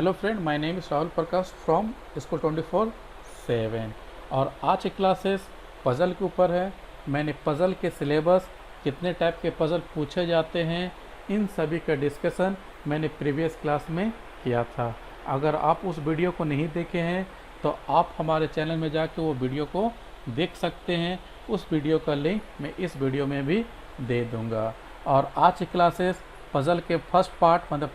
Hello friend, my name is Rahul Prakash from school 24/7 और आज की क्लासेस पज़ल के ऊपर है। मैंने पज़ल के सिलेबस, कितने टाइप के पज़ल पूछे जाते हैं, इन सभी का डिस्कशन मैंने प्रीवियस क्लास में किया था। अगर आप उस वीडियो को नहीं देखे हैं तो आप हमारे चैनल में जाके वो वीडियो को देख सकते हैं। उस वीडियो का लिंक मैं इस वीडियो में भी दे दूँगा। और आज की क्लासेस पज़ल के फर्स्ट पार्ट मतलब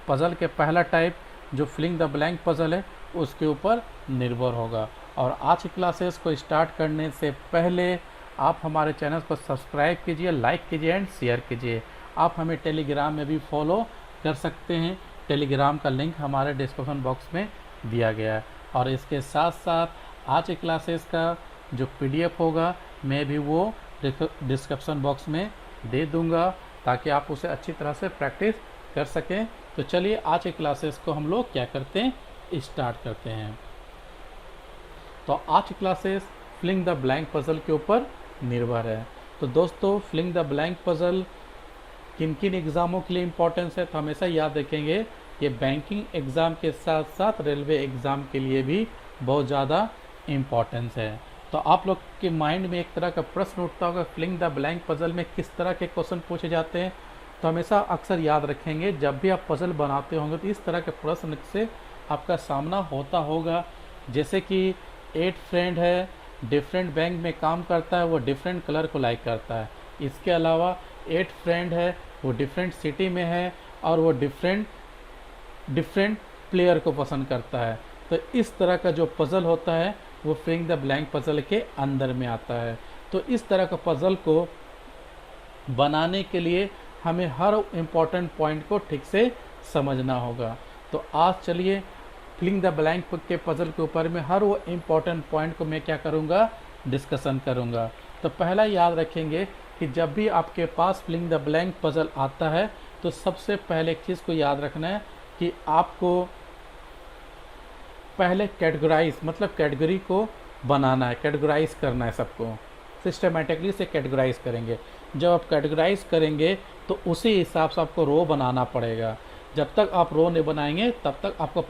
पज़ल के पहला टाइप जो फिलिंग द ब्लैंक पज़ल है उसके ऊपर निर्भर होगा। और आज की क्लासेस को स्टार्ट करने से पहले आप हमारे चैनल को सब्सक्राइब कीजिए, लाइक कीजिए एंड शेयर कीजिए। आप हमें टेलीग्राम में भी फॉलो कर सकते हैं। टेलीग्राम का लिंक हमारे डिस्क्रिप्शन बॉक्स में दिया गया है। और इसके साथ साथ आज की क्लासेस का जो PDF होगा मैं भी वो डिस्क्रिप्शन बॉक्स में दे दूँगा ताकि आप उसे अच्छी तरह से प्रैक्टिस कर सकें। तो चलिए आज के क्लासेस को हम लोग क्या करते हैं, स्टार्ट करते हैं। तो आज की classes filling the blank puzzle के ऊपर निर्भर है। तो दोस्तों, फिलिंग द ब्लैंक पज़ल किन किन एग्ज़ामों के लिए इम्पोर्टेंस है तो हमेशा याद रखेंगे। ये बैंकिंग एग्ज़ाम के साथ साथ रेलवे एग्ज़ाम के लिए भी बहुत ज़्यादा इम्पोर्टेंस है। तो आप लोग के माइंड में एक तरह का प्रश्न उठता होगा, फिलिंग द ब्लैंक पज़ल में किस तरह के क्वेश्चन पूछे जाते हैं। तो हमेशा अक्सर याद रखेंगे, जब भी आप पज़ल बनाते होंगे तो इस तरह के प्रश्न से आपका सामना होता होगा। जैसे कि 8 फ्रेंड है, डिफरेंट बैंक में काम करता है, वो डिफरेंट कलर को लाइक करता है। इसके अलावा 8 फ्रेंड है, वो डिफरेंट सिटी में है और वो डिफरेंट प्लेयर को पसंद करता है। तो इस तरह का जो पज़ल होता है वो फिलिंग द ब्लैंक पज़ल के अंदर में आता है। तो इस तरह का पज़ल को बनाने के लिए हमें हर इम्पॉर्टेंट पॉइंट को ठीक से समझना होगा। तो आज चलिए फिलिंग द ब्लैंक के पज़ल के ऊपर में हर वो इम्पॉर्टेंट पॉइंट को मैं क्या करूँगा, डिस्कशन करूँगा। तो पहला याद रखेंगे कि जब भी आपके पास फिलिंग द ब्लैंक पज़ल आता है तो सबसे पहले एक चीज़ को याद रखना है कि आपको पहले कैटेगराइज मतलब कैटेगरी को बनाना है, कैटेगराइज करना है। सबको सिस्टमेटिकली से कैटेगराइज करेंगे। जब आप कैटेगराइज करेंगे तो उसी हिसाब से आपको रो बनाना पड़ेगा। जब तक आप रो नहीं बनाएंगे तब तक आपको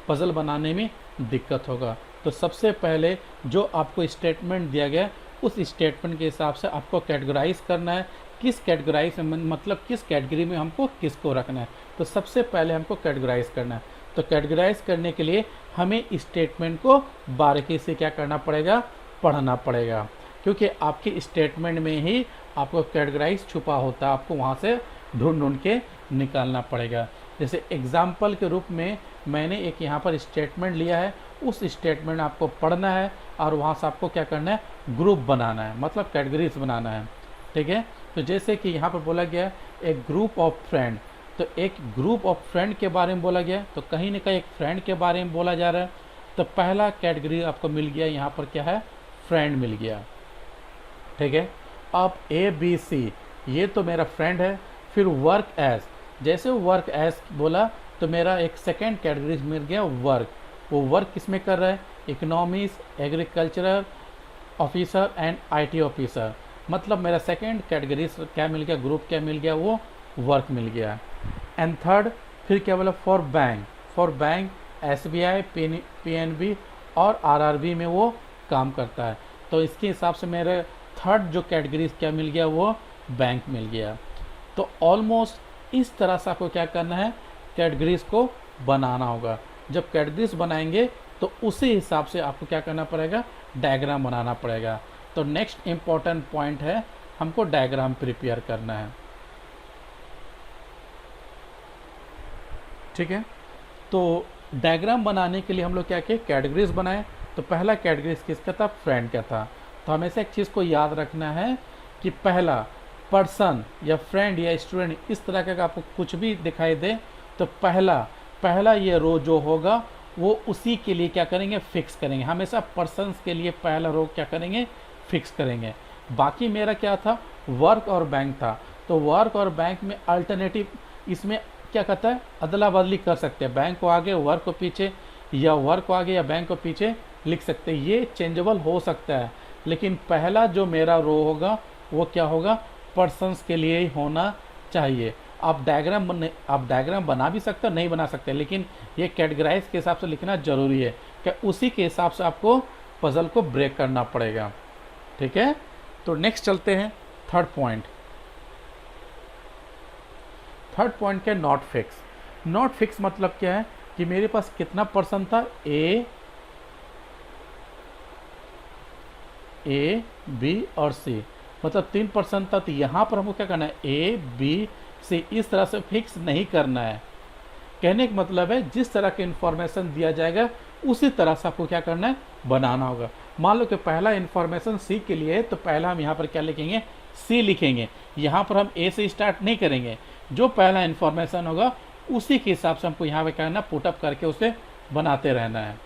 पज़ल बनाने में दिक्कत होगा। तो सबसे पहले जो आपको स्टेटमेंट दिया गया उस स्टेटमेंट के हिसाब से आपको कैटेगराइज करना है। किस कैटेगराइज में मतलब किस कैटेगरी में हमको किसको रखना है। तो सबसे पहले हमको कैटेगराइज करना है। तो कैटेगराइज करने के लिए हमें स्टेटमेंट को बारीकी से क्या करना पड़ेगा, पढ़ना पड़ेगा। क्योंकि आपके स्टेटमेंट में ही आपको कैटेगराइज छुपा होता है, आपको वहाँ से ढूंढ के निकालना पड़ेगा। जैसे एग्जाम्पल के रूप में मैंने एक यहाँ पर स्टेटमेंट लिया है, उस स्टेटमेंट आपको पढ़ना है और वहाँ से आपको क्या करना है, ग्रुप बनाना है, मतलब कैटेगरीज बनाना है। ठीक है। तो जैसे कि यहाँ पर बोला गया एक ग्रुप ऑफ फ्रेंड, तो एक ग्रुप ऑफ फ्रेंड के बारे में बोला गया, तो कहीं ना कहीं एक फ्रेंड के बारे में बोला जा रहा है। तो पहला कैटेगरी आपको मिल गया, यहाँ पर क्या है, फ्रेंड मिल गया। ठीक है। अब ABC ये तो मेरा फ्रेंड है। फिर वर्क एज, जैसे वर्क एज बोला तो मेरा एक सेकेंड कैटेगरी मिल गया, वर्क। वो वर्क किस में कर रहा है, economics, agricultural officer and IT officer. मतलब मेरा सेकेंड कैटेगरी क्या मिल गया, ग्रुप क्या मिल गया, वो वर्क मिल गया। एंड थर्ड फिर क्या बोला, फॉर बैंक SBI, PNB और RRB में वो काम करता है। तो इसके हिसाब से मेरे थर्ड जो कैटेगरी क्या मिल गया, वो बैंक मिल गया। तो ऑलमोस्ट इस तरह से आपको क्या करना है, कैटेगरीज को बनाना होगा। जब कैटेगरीज बनाएंगे तो उसी हिसाब से आपको क्या करना पड़ेगा, डायग्राम बनाना पड़ेगा। तो नेक्स्ट इम्पॉर्टेंट पॉइंट है, हमको डायग्राम प्रिपेयर करना है। ठीक है। तो डायग्राम बनाने के लिए हम लोग क्या किए, कैटेगरीज बनाए। तो पहला कैटेगरीज किसका था, फ्रेंड का था। तो हमेशा एक चीज़ को याद रखना है कि पहला पर्सन या फ्रेंड या स्टूडेंट इस तरह का आपको कुछ भी दिखाई दे तो पहला ये रो जो होगा वो उसी के लिए क्या करेंगे, फिक्स करेंगे। हमेशा पर्सन्स के लिए पहला रो क्या करेंगे, फिक्स करेंगे। बाकी मेरा क्या था, वर्क और बैंक था। तो वर्क और बैंक में अल्टरनेटिव इसमें क्या कहता है, अदला बदली कर सकते हैं, बैंक को आगे वर्क को पीछे, या वर्क को आगे या बैंक को पीछे लिख सकते हैं। ये चेंजेबल हो सकता है, लेकिन पहला जो मेरा रो होगा वो क्या होगा, पर्सन्स के लिए ही होना चाहिए। आप डायग्राम बना भी सकते हो, नहीं बना सकते, लेकिन ये कैटेगराइज के हिसाब से लिखना ज़रूरी है कि उसी के हिसाब से आपको पज़ल को ब्रेक करना पड़ेगा। ठीक है, तो नेक्स्ट चलते हैं थर्ड पॉइंट। थर्ड पॉइंट क्या है? Not fix. नॉट फिक्स मतलब क्या है कि मेरे पास कितना परसेंट था, ए बी और सी, मतलब 3% था। तो यहाँ पर हमको क्या करना है, ए बी सी, इस तरह से फिक्स नहीं करना है। कहने का मतलब है जिस तरह का इन्फॉर्मेशन दिया जाएगा उसी तरह से आपको क्या करना है, बनाना होगा। मान लो कि पहला इन्फॉर्मेशन सी के लिए है, तो पहला हम यहाँ पर क्या लिखेंगे, सी लिखेंगे। यहाँ पर हम ए से स्टार्ट नहीं करेंगे, जो पहला इन्फॉर्मेशन होगा उसी के हिसाब से हमको यहाँ पर क्या करना, पुटअप करके उसे बनाते रहना है।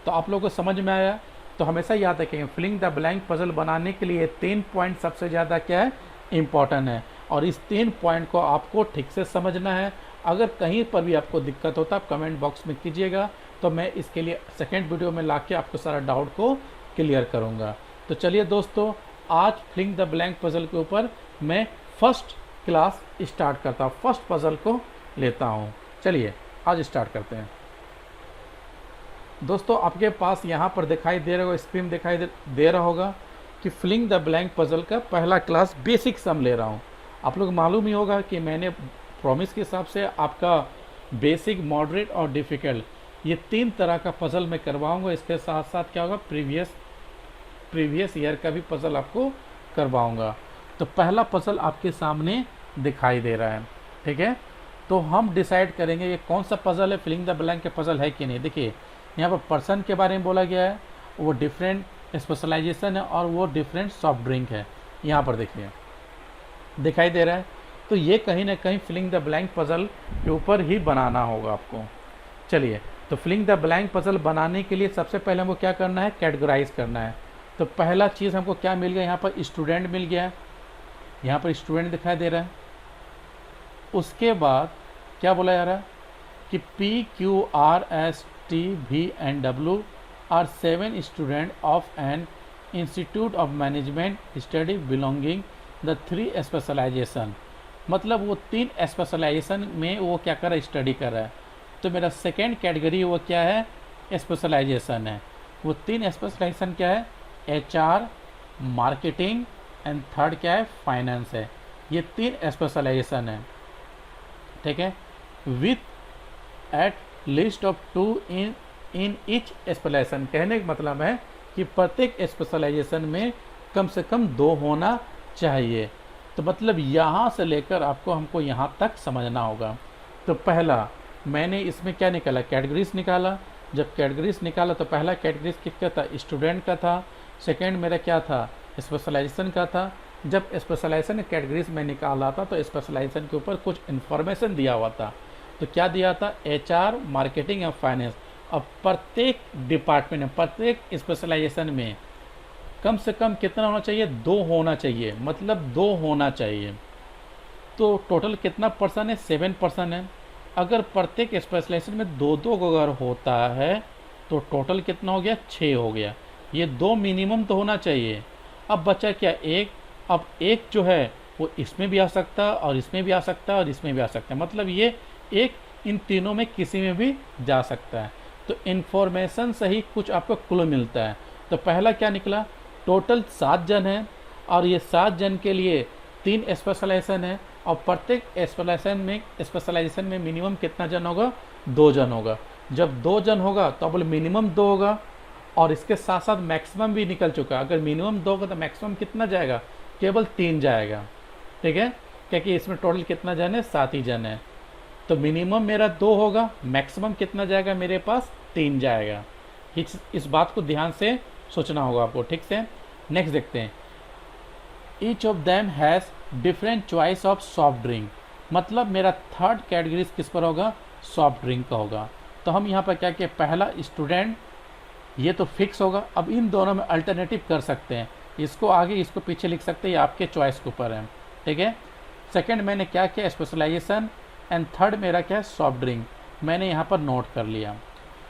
तो आप लोगों को समझ में आया? तो हमेशा याद रखेंगे, फिलिंग द ब्लैंक पजल बनाने के लिए 3 पॉइंट सबसे ज़्यादा क्या है, इम्पॉर्टेंट है। और इस 3 पॉइंट को आपको ठीक से समझना है। अगर कहीं पर भी आपको दिक्कत होता है आप कमेंट बॉक्स में कीजिएगा, तो मैं इसके लिए सेकेंड वीडियो में ला के आपको सारा डाउट को क्लियर करूँगा। तो चलिए दोस्तों, आज फिलिंग द ब्लैंक पजल के ऊपर मैं फर्स्ट क्लास स्टार्ट करता हूँ, फर्स्ट पजल को लेता हूँ। चलिए आज स्टार्ट करते हैं। दोस्तों आपके पास यहाँ पर दिखाई दे रहा होगा, स्क्रीन दिखाई दे रहा होगा कि फिलिंग द ब्लैंक पजल का पहला क्लास बेसिक सम ले रहा हूँ। आप लोग मालूम ही होगा कि मैंने प्रॉमिस के हिसाब से आपका बेसिक, मॉडरेट और डिफ़िकल्ट, ये 3 तरह का पजल मैं करवाऊँगा। इसके साथ साथ क्या होगा, प्रीवियस ईयर का भी पजल आपको करवाऊँगा। तो पहला पजल आपके सामने दिखाई दे रहा है। ठीक है, तो हम डिसाइड करेंगे ये कौन सा पजल है, फिलिंग द ब्लैंक के पजल है कि नहीं। देखिए यहाँ पर पर्सन के बारे में बोला गया है, वो डिफरेंट स्पेशलाइजेशन है और वो डिफरेंट सॉफ्ट ड्रिंक है। यहाँ पर देखिए दिखाई दे रहा है। तो ये कहीं ना कहीं फिलिंग द ब्लैंक पजल के ऊपर ही बनाना होगा आपको। चलिए, तो फिलिंग द ब्लैंक पजल बनाने के लिए सबसे पहले हमको क्या करना है, कैटेगराइज करना है। तो पहला चीज़ हमको क्या मिल गया, यहाँ पर स्टूडेंट मिल गया है, यहाँ पर स्टूडेंट दिखाई दे रहा है। उसके बाद क्या बोला जा रहा है कि PQRSTVNW are 7 students of an institute of management study belonging the 3 specialization। मतलब वो 3 स्पेशलाइजेशन में वो क्या कर रहा है, स्टडी कर रहा है। तो मेरा सेकेंड कैटेगरी वो क्या है, स्पेशलाइजेशन है। वो 3 स्पेशलाइजेशन क्या है, HR, मार्केटिंग एंड थर्ड क्या है, फाइनेंस है। ये 3 स्पेशलाइजेशन है। ठीक है, with at least of 2 in each specialisation. कहने का मतलब है कि प्रत्येक स्पेशलाइजेशन में कम से कम 2 होना चाहिए। तो मतलब यहाँ से लेकर आपको हमको यहाँ तक समझना होगा। तो पहला मैंने इसमें क्या निकाला, कैटेगरीज निकाला। जब कैटेगरीज निकाला तो पहला कैटेगरीज किसका था, स्टूडेंट का था। सेकेंड मेरा क्या था, स्पेशलाइजेशन का था। जब स्पेशलाइजेशन कैटेगरीज में निकाला था तो स्पेशलाइजेशन के ऊपर कुछ इन्फॉर्मेशन दिया हुआ था। तो क्या दिया था, HR, मार्केटिंग या फाइनेंस। अब प्रत्येक डिपार्टमेंट में, प्रत्येक स्पेशलाइजेशन में कम से कम कितना होना चाहिए, 2 होना चाहिए, मतलब 2 होना चाहिए। तो टोटल कितना पर्सन है, 7% है। अगर प्रत्येक स्पेशलाइजेशन में 2-2 अगर होता है तो टोटल कितना हो गया, 6 हो गया। ये 2 मिनिमम तो होना चाहिए। अब बचा क्या, 1। अब 1 जो है वो इसमें भी आ सकता है और इसमें भी आ सकता है और इसमें भी आ सकता है, मतलब ये 1 इन तीनों में किसी में भी जा सकता है। तो इन्फॉर्मेशन से ही कुछ आपको क्लू मिलता है। तो पहला क्या निकला, टोटल 7 जन हैं और ये 7 जन के लिए 3 स्पेशलाइजेशन है और प्रत्येक स्पेशलाइजेशन में मिनिमम कितना जन होगा, 2 जन होगा। जब 2 जन होगा तो बोले मिनिमम 2 होगा और इसके साथ साथ मैक्सिमम भी निकल चुका है। अगर मिनिमम 2 होगा तो मैक्सिमम कितना जाएगा, केवल 3 जाएगा। ठीक है, क्योंकि इसमें टोटल कितना जन है, 7 ही जन है। तो मिनिमम मेरा 2 होगा, मैक्सिमम कितना जाएगा, मेरे पास 3 जाएगा। इस बात को ध्यान से सोचना होगा आपको। ठीक से, नेक्स्ट देखते हैं। Each of them has different choice of soft drink. मतलब मेरा थर्ड कैटेगरी किस पर होगा, सॉफ्ट ड्रिंक का होगा। तो हम यहाँ पर क्या किया, पहला स्टूडेंट, ये तो फिक्स होगा। अब इन दोनों में अल्टरनेटिव कर सकते हैं, इसको आगे इसको पीछे लिख सकते हैं, ये आपके चॉइस के ऊपर है। ठीक है, सेकंड मैंने क्या किया, स्पेशलाइजेशन एंड थर्ड मेरा क्या है, सॉफ्ट ड्रिंक। मैंने यहाँ पर नोट कर लिया,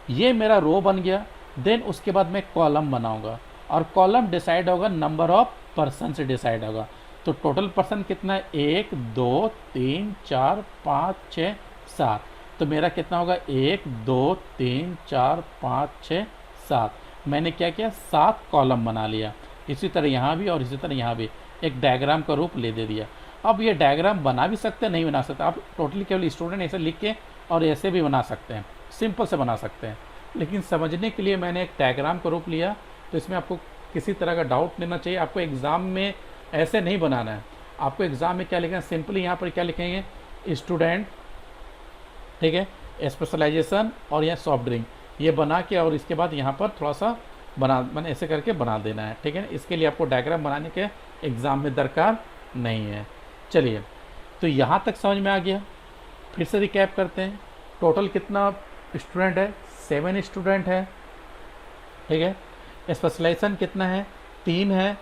ये मेरा रो बन गया। देन उसके बाद मैं कॉलम बनाऊंगा और कॉलम डिसाइड होगा नंबर ऑफ पर्सन से डिसाइड होगा। तो टोटल पर्सन कितना है, 1 2 3 4 5 6 7। तो मेरा कितना होगा, 1 2 3 4 5 6 7। मैंने क्या किया, 7 कॉलम बना लिया। इसी तरह यहाँ भी और इसी तरह यहाँ भी एक डायग्राम का रूप ले दे दिया। अब ये डायग्राम बना भी सकते हैं, नहीं बना सकते, आप टोटली केवल स्टूडेंट ऐसे लिख के और ऐसे भी बना सकते हैं, सिंपल से बना सकते हैं। लेकिन समझने के लिए मैंने एक डायग्राम का रूप लिया, तो इसमें आपको किसी तरह का डाउट लेना चाहिए। आपको एग्ज़ाम में ऐसे नहीं बनाना है। आपको एग्ज़ाम में क्या लिखना है, सिंपली यहाँ पर क्या लिखेंगे, स्टूडेंट, ठीक है, स्पेशलाइजेशन और यहाँ सॉफ्ट ड्रिंक, ये बना के और इसके बाद यहाँ पर थोड़ा सा मैंने ऐसे करके बना देना है, ठीक है। इसके लिए आपको डायग्राम बनाने के एग्ज़ाम में दरकार नहीं है। चलिए, तो यहाँ तक समझ में आ गया। फिर से रिकैप करते हैं। टोटल कितना स्टूडेंट है, 7 स्टूडेंट है, ठीक है। स्पेशलाइजेशन कितना है, 3 है।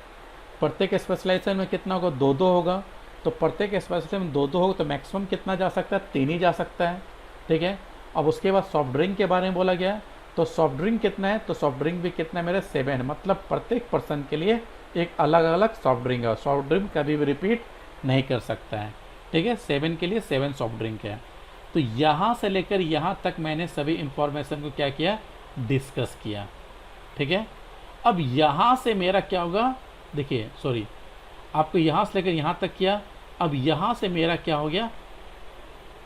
प्रत्येक स्पेशलाइजेशन में कितना होगा, 2-2 होगा। तो प्रत्येक स्पेशलाइजेशन में 2-2 होगा, तो मैक्सिमम कितना जा सकता है, 3 ही जा सकता है, ठीक है। अब उसके बाद सॉफ्ट ड्रिंक के बारे में बोला गया, तो सॉफ्ट ड्रिंक कितना है, तो सॉफ्ट ड्रिंक भी कितना है मेरे, 7 है। मतलब प्रत्येक पर्सन के लिए एक अलग अलग सॉफ्ट ड्रिंक है। सॉफ्ट ड्रिंक कभी भी रिपीट नहीं कर सकता है, ठीक है। 7 के लिए 7 सॉफ्ट ड्रिंक है। तो यहाँ से लेकर यहाँ तक मैंने सभी इंफॉर्मेशन को क्या किया, डिस्कस किया, ठीक है। अब यहाँ से मेरा क्या होगा, देखिए सॉरी, आपको यहाँ से लेकर यहाँ तक किया। अब यहाँ से मेरा क्या हो गया,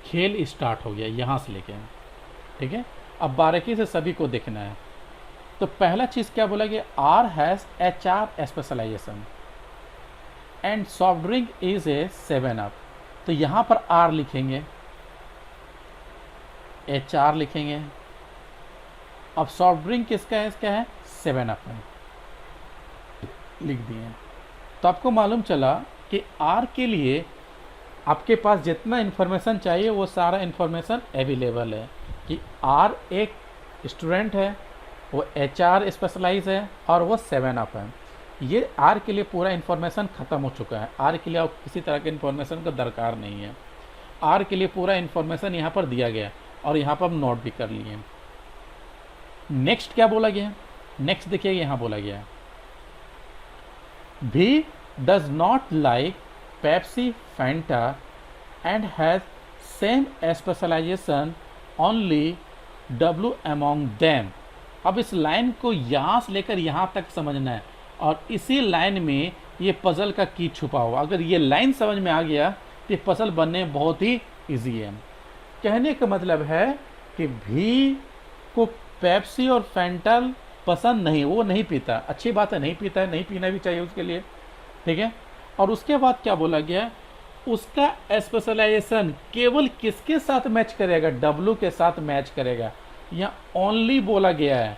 खेल स्टार्ट हो गया यहाँ से लेकर, ठीक है। अब बारीकी से सभी को देखना है। तो पहला चीज़ क्या बोला गया, R has HR specialisation and soft drink is a 7 up. तो यहाँ पर आर लिखेंगे, HR लिखेंगे। अब सॉफ्ट ड्रिंक किसका है, इसका है 7 अप है, लिख दिए। तो आपको मालूम चला कि आर के लिए आपके पास जितना इन्फॉर्मेशन चाहिए वो सारा इन्फॉर्मेशन अवेलेबल है। कि आर एक स्टूडेंट है, वो HR स्पेशलाइज है और वो 7 अप है। ये आर के लिए पूरा इन्फॉर्मेशन ख़त्म हो चुका है। आर के लिए आप किसी तरह के इन्फॉर्मेशन का दरकार नहीं है। आर के लिए पूरा इन्फॉर्मेशन यहाँ पर दिया गया और यहाँ पर हम नोट भी कर लिए। नेक्स्ट क्या बोला गया, नेक्स्ट देखिए यहाँ बोला गया, B does not like Pepsi Fanta and has same specialisation only W among them। अब इस लाइन को यहाँ से लेकर यहाँ तक समझना है और इसी लाइन में ये पजल का की छुपा हुआ। अगर ये लाइन समझ में आ गया तो ये पजल बनने बहुत ही इजी है। कहने का मतलब है कि भी को पेप्सी और फैंटल पसंद नहीं, वो नहीं पीता, अच्छी बात है, नहीं पीता है, नहीं पीना भी चाहिए उसके लिए, ठीक है। और उसके बाद क्या बोला गया, उसका स्पेशलाइजेशन केवल किसके साथ मैच करेगा, W के साथ मैच करेगा। यहाँ ओनली बोला गया है,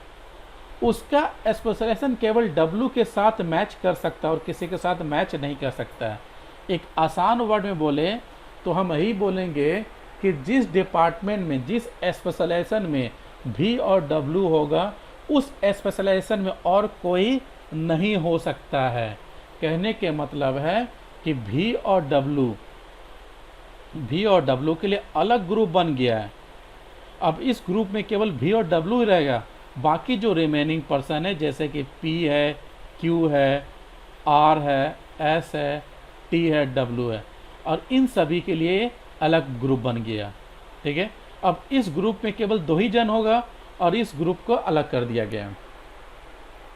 उसका स्पेशलाइजेशन केवल W के साथ मैच कर सकता है और किसी के साथ मैच नहीं कर सकता है। एक आसान वर्ड में बोले तो हम यही बोलेंगे कि जिस डिपार्टमेंट में, जिस स्पेशलाइजेशन में V और W होगा, उस स्पेशलाइजेशन में और कोई नहीं हो सकता है। कहने के मतलब है कि V और W के लिए अलग ग्रुप बन गया है। अब इस ग्रुप में केवल V और W ही रहेगा, बाकी जो रिमेनिंग पर्सन है जैसे कि P है, Q है, R है, S है, T है, W है, और इन सभी के लिए अलग ग्रुप बन गया, ठीक है। अब इस ग्रुप में केवल 2 ही जन होगा और इस ग्रुप को अलग कर दिया गया,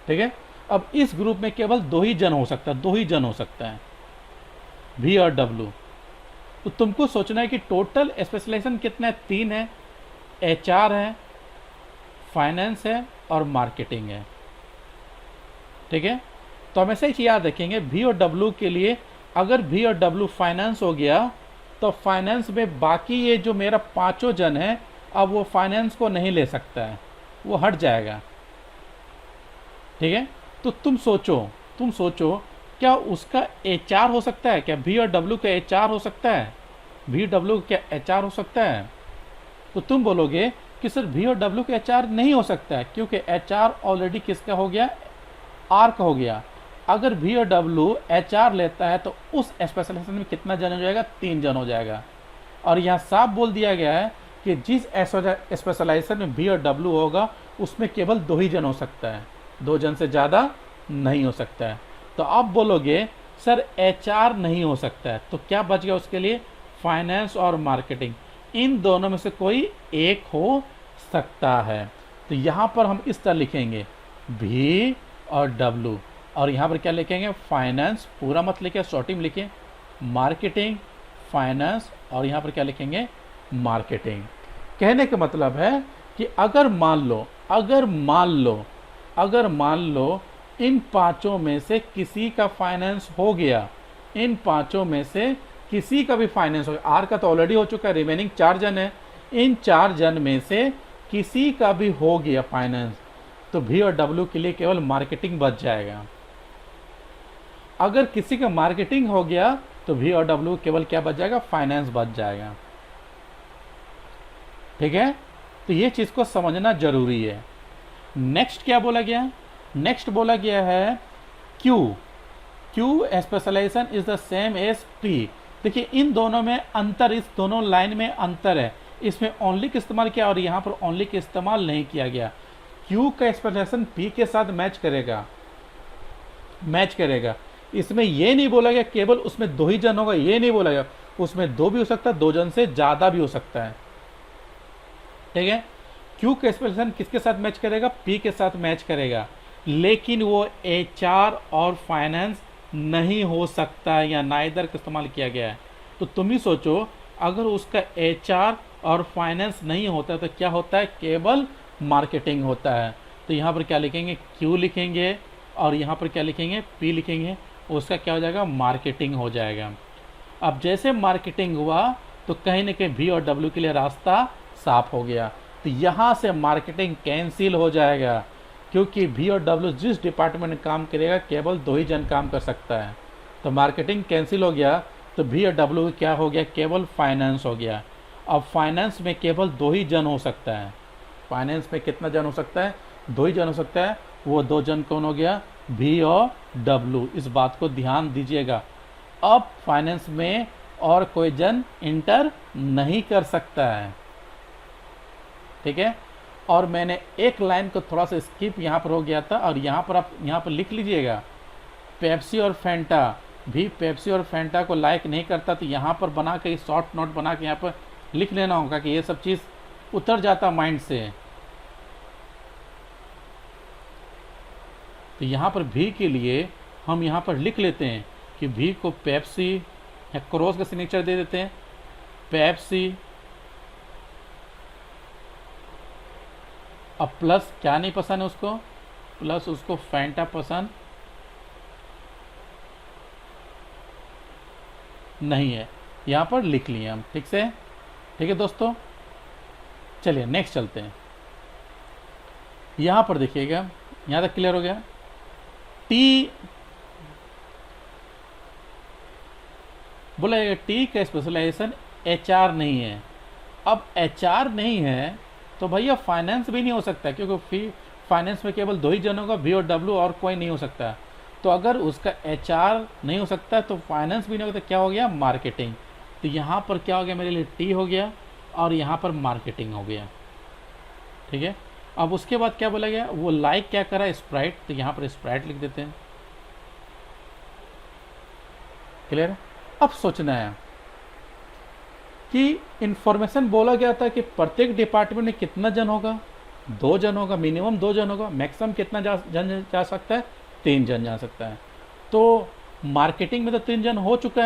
ठीक है। अब इस ग्रुप में केवल 2 ही जन हो सकता है, 2 ही जन हो सकता है, V और W। तो तुमको सोचना है कि टोटल स्पेशलाइजेशन कितना है, 3 है, HR है, फाइनेंस है और मार्केटिंग है, ठीक है। तो हम ऐसे ही याद रखेंगे, V और W के लिए अगर V और W फाइनेंस हो गया तो फाइनेंस में बाकी ये जो मेरा 5 जन है, अब वो फाइनेंस को नहीं ले सकता है, वो हट जाएगा, ठीक है। तो तुम सोचो क्या उसका HR हो सकता है, क्या V और W का HR हो सकता है, V W क्या HR हो सकता है? तो तुम बोलोगे कि सर V और W का HR नहीं हो सकता है, क्योंकि HR ऑलरेडी किसका हो गया, R का हो गया। अगर V और W HR लेता है तो उस स्पेशलाइजेशन में कितना जन हो जाएगा, 3 जन हो जाएगा। और यहाँ साफ बोल दिया गया है कि जिस स्पेशलाइजेशन में V और W होगा उसमें केवल 2 ही जन हो सकता है, 2 जन से ज़्यादा नहीं हो सकता है। तो आप बोलोगे सर HR नहीं हो सकता है, तो क्या बच गया उसके लिए? फाइनेंस और मार्केटिंग, इन दोनों में से कोई एक हो सकता है। तो यहाँ पर हम इस तरह लिखेंगे V और W, और यहाँ पर क्या लिखेंगे? फाइनेंस, पूरा मत लिखे, शॉर्टिंग लिखे, मार्केटिंग, फाइनेंस, और यहाँ पर क्या लिखेंगे? मार्केटिंग। कहने का मतलब है कि अगर मान लो इन पांचों में से किसी का फाइनेंस हो गया, इन पांचों में से किसी का भी फाइनेंस हो गया, आर का तो ऑलरेडी हो चुका है, रिमेनिंग 4 जन है, इन 4 जन में से किसी का भी हो गया फाइनेंस, तो V और W के लिए केवल मार्केटिंग बच जाएगा। अगर किसी का मार्केटिंग हो गया तो V और W केवल क्या बच जाएगा? फाइनेंस बच जाएगा। ठीक है, तो ये चीज़ को समझना जरूरी है। नेक्स्ट क्या बोला गया? नेक्स्ट बोला गया है Q specialisation is the same as P। देखिए इन दोनों में अंतर, इस दोनों लाइन में अंतर है, इसमें ओनली का इस्तेमाल किया और यहाँ पर ओनली का इस्तेमाल नहीं किया गया। Q का स्पेशलाइजेशन P के साथ मैच करेगा। इसमें ये नहीं बोला गया केवल उसमें 2 ही जन होगा, ये नहीं बोला गया, उसमें 2 भी हो सकता है, 2 जन से ज़्यादा भी हो सकता है। ठीक है, Q का स्पेशलाइजेशन किसके साथ मैच करेगा? P के साथ मैच करेगा, लेकिन वो HR और फाइनेंस नहीं हो सकता है, या नाइदर का इस्तेमाल किया गया है। तो तुम ही सोचो, अगर उसका HR और फाइनेंस नहीं होता तो क्या होता है? केवल मार्केटिंग होता है। तो यहाँ पर क्या लिखेंगे? Q लिखेंगे, और यहाँ पर क्या लिखेंगे? P लिखेंगे, उसका क्या हो जाएगा? मार्केटिंग हो जाएगा। अब जैसे मार्केटिंग हुआ तो कहीं ना कहीं V और W के लिए रास्ता साफ हो गया, तो यहाँ से मार्केटिंग कैंसिल हो जाएगा, क्योंकि V और W जिस डिपार्टमेंट में काम करेगा केवल 2 ही जन काम कर सकता है। तो मार्केटिंग कैंसिल हो गया, तो V और W क्या हो गया? केवल फाइनेंस हो गया। अब फाइनेंस में केवल 2 ही जन हो सकता है। फाइनेंस में कितना जन हो सकता है? 2 ही जन हो सकता है। वो 2 जन कौन हो गया? V और W। इस बात को ध्यान दीजिएगा। अब फाइनेंस में और कोई जन इंटर नहीं कर सकता है। ठीक है, और मैंने एक लाइन को थोड़ा सा स्किप यहाँ पर हो गया था, और यहाँ पर आप यहाँ पर लिख लीजिएगा, पेप्सी और फैंटा भी पेप्सी और फैंटा को लाइक नहीं करता, तो यहाँ पर बना के शॉर्ट नोट बना के यहाँ पर लिख लेना होगा कि ये सब चीज़ उतर जाता माइंड से। तो यहाँ पर V के लिए हम यहाँ पर लिख लेते हैं कि V को पेप्सी या क्रॉस का सिग्नेचर दे देते हैं, पेप्सी, अब प्लस क्या नहीं पसंद है उसको? प्लस उसको फैंटा पसंद नहीं है, यहाँ पर लिख लिए हम। ठीक से, ठीक है दोस्तों, चलिए नेक्स्ट चलते हैं। यहाँ पर देखिएगा, यहाँ तक क्लियर हो गया। टी बोला टी का स्पेशलाइजेशन HR नहीं है। अब HR नहीं है तो भैया फाइनेंस भी नहीं हो सकता, क्योंकि फाइनेंस में केवल 2 ही जन होगा, V और W, और कोई नहीं हो सकता। तो अगर उसका HR नहीं हो सकता तो फाइनेंस भी नहीं होगा, तो क्या हो गया? मार्केटिंग। तो यहाँ पर क्या हो गया? मेरे लिए T हो गया, और यहाँ पर मार्केटिंग हो गया। ठीक है, अब उसके बाद क्या बोला गया? वो लाइक क्या करा? स्प्राइट, तो यहाँ पर स्प्राइट लिख देते हैं। क्लियर? अब सोचना है कि इंफॉर्मेशन बोला गया था कि प्रत्येक डिपार्टमेंट में कितना जन होगा? 2 जन होगा, मिनिमम 2 जन होगा, मैक्सिमम कितना जन जा सकता है? 3 जन जा सकता है। तो मार्केटिंग में तो 3 जन हो चुका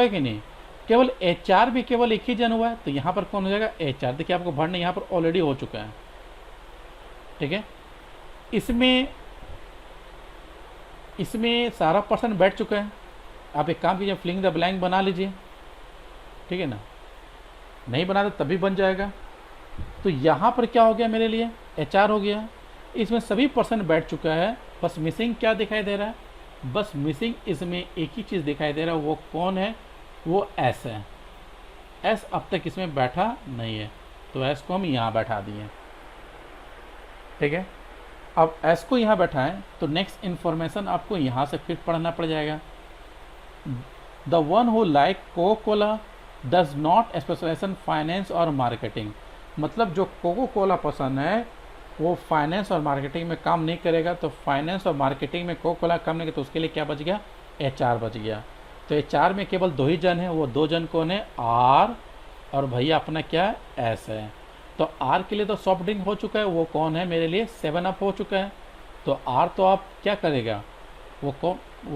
है कि नहीं? केवल HR भी केवल 1 ही जन हुआ है, तो यहाँ पर कौन हो जाएगा? HR। देखिए आपको भरने यहाँ पर ऑलरेडी हो चुका है। ठीक है, इसमें सारा पर्सन बैठ चुका है। आप एक काम कीजिए, फिलिंग द ब्लैंक बना लीजिए। ठीक है ना, नहीं बना तो तभी बन जाएगा। तो यहाँ पर क्या हो गया? मेरे लिए HR हो गया, इसमें सभी पर्सन बैठ चुका है। बस मिसिंग क्या दिखाई दे रहा है? बस मिसिंग इसमें एक ही चीज़ दिखाई दे रहा है, वो कौन है? वो S है। S अब तक इसमें बैठा नहीं है, तो S को हम यहाँ बैठा दिए। ठीक है, अब S को यहाँ बैठाएं तो नेक्स्ट इन्फॉर्मेशन आपको यहाँ से फिर पढ़ना पड़ जाएगा। The one who like Coca Cola does not specialisation finance और मार्केटिंग। मतलब जो कोको कोला पसंद है वो फाइनेंस और मार्केटिंग में काम नहीं करेगा, तो फाइनेंस और मार्केटिंग में कोका-कोला काम नहीं, तो उसके लिए क्या बच गया, एचआर बच गया। तो एचआर में केवल 2 ही जन हैं, वो 2 जन कौन है, आर और भैया अपना क्या, एस है। तो आर के लिए तो सॉफ्ट ड्रिंक हो चुका है, वो कौन है मेरे लिए, 7 अप हो चुका है। तो आर तो आप क्या करेगा, वो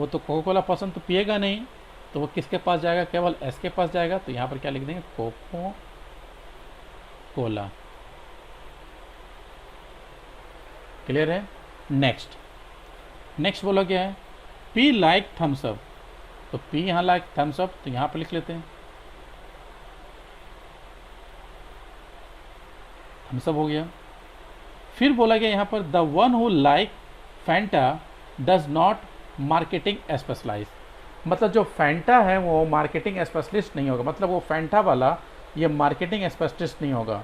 तो कोका कोला पसंद तो पिएगा नहीं, तो वो किसके पास जाएगा, केवल एस के पास जाएगा। तो यहाँ पर क्या लिख देंगे, कोको कोला। क्लियर है। नेक्स्ट बोला क्या है, पी लाइक थम्स अप। तो पी यहाँ लाइक थम्स अप, तो यहाँ पर लिख लेते हैं थम्स अप हो गया। फिर बोला गया यहाँ पर the one who like Fanta does not marketing specialise. मतलब जो फैंटा है वो मार्केटिंग स्पेशलिस्ट नहीं होगा, मतलब वो फैंटा वाला ये मार्केटिंग स्पेशलिस्ट नहीं होगा।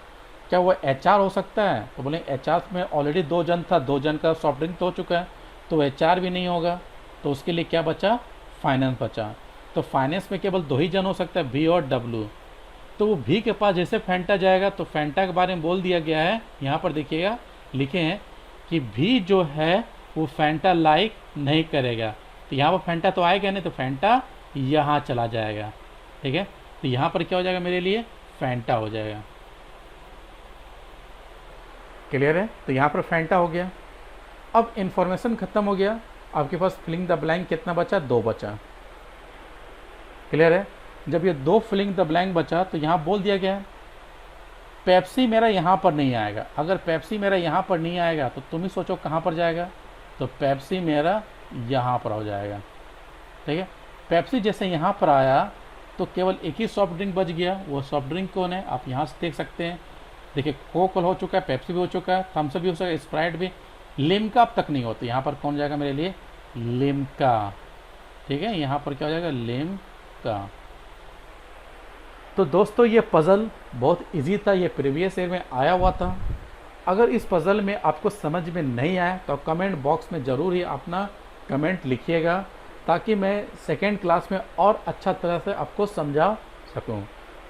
क्या वो एचआर हो सकता है, तो बोले एचआर में ऑलरेडी 2 जन था, 2 जन का सॉफ्ट ड्रिंक तो हो चुका है, तो एचआर भी नहीं होगा। तो उसके लिए क्या बचा, फाइनेंस बचा। तो फाइनेंस में केवल 2 ही जन हो सकता है, बी और डब्ल्यू। तो वो भी के पास जैसे फैंटा जाएगा, तो फैंटा के बारे में बोल दिया गया है, यहाँ पर देखिएगा लिखे हैं कि भी जो है वो फैंटा लाइक नहीं करेगा। तो यहाँ पर फैंटा तो आएगा नहीं, तो फैंटा यहाँ चला जाएगा। ठीक है, तो यहाँ पर क्या हो जाएगा, मेरे लिए फैंटा हो जाएगा। क्लियर है। तो यहाँ पर फैंटा हो गया। अब इंफॉर्मेशन खत्म हो गया, आपके पास फिलिंग द ब्लैंक कितना बचा, 2 बचा। क्लियर है। जब ये 2 फिलिंग द ब्लैंक बचा, तो यहाँ बोल दिया गया है पेप्सी मेरा यहाँ पर नहीं आएगा। अगर पेप्सी मेरा यहाँ पर नहीं आएगा तो तुम ही सोचो कहाँ पर जाएगा, तो पेप्सी मेरा यहाँ पर हो जाएगा। ठीक है, पेप्सी जैसे यहाँ पर आया तो केवल एक ही सॉफ्ट ड्रिंक बच गया। वो सॉफ्ट ड्रिंक कौन है, आप यहाँ से देख सकते हैं। देखिए कोक हो चुका है, पेप्सी भी हो चुका है, थम्स अप भी हो चुका है, स्प्राइट भी, लिम्का अब तक नहीं होती। यहाँ पर कौन जाएगा मेरे लिए, लिम्का। ठीक है, यहाँ पर क्या हो जाएगा, लिम्का। तो दोस्तों ये पज़ल बहुत इजी था, ये प्रीवियस ईयर में आया हुआ था। अगर इस पज़ल में आपको समझ में नहीं आया तो कमेंट बॉक्स में ज़रूर ही अपना कमेंट लिखिएगा, ताकि मैं सेकेंड क्लास में और अच्छा तरह से आपको समझा सकूं।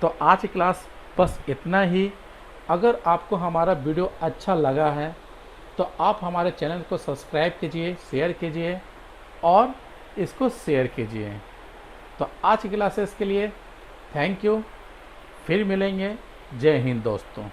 तो आज की क्लास बस इतना ही। अगर आपको हमारा वीडियो अच्छा लगा है तो आप हमारे चैनल को सब्सक्राइब कीजिए, शेयर कीजिए और इसको शेयर कीजिए। तो आज की क्लासेस के लिए थैंक यू। फिर मिलेंगे। जय हिंद दोस्तों।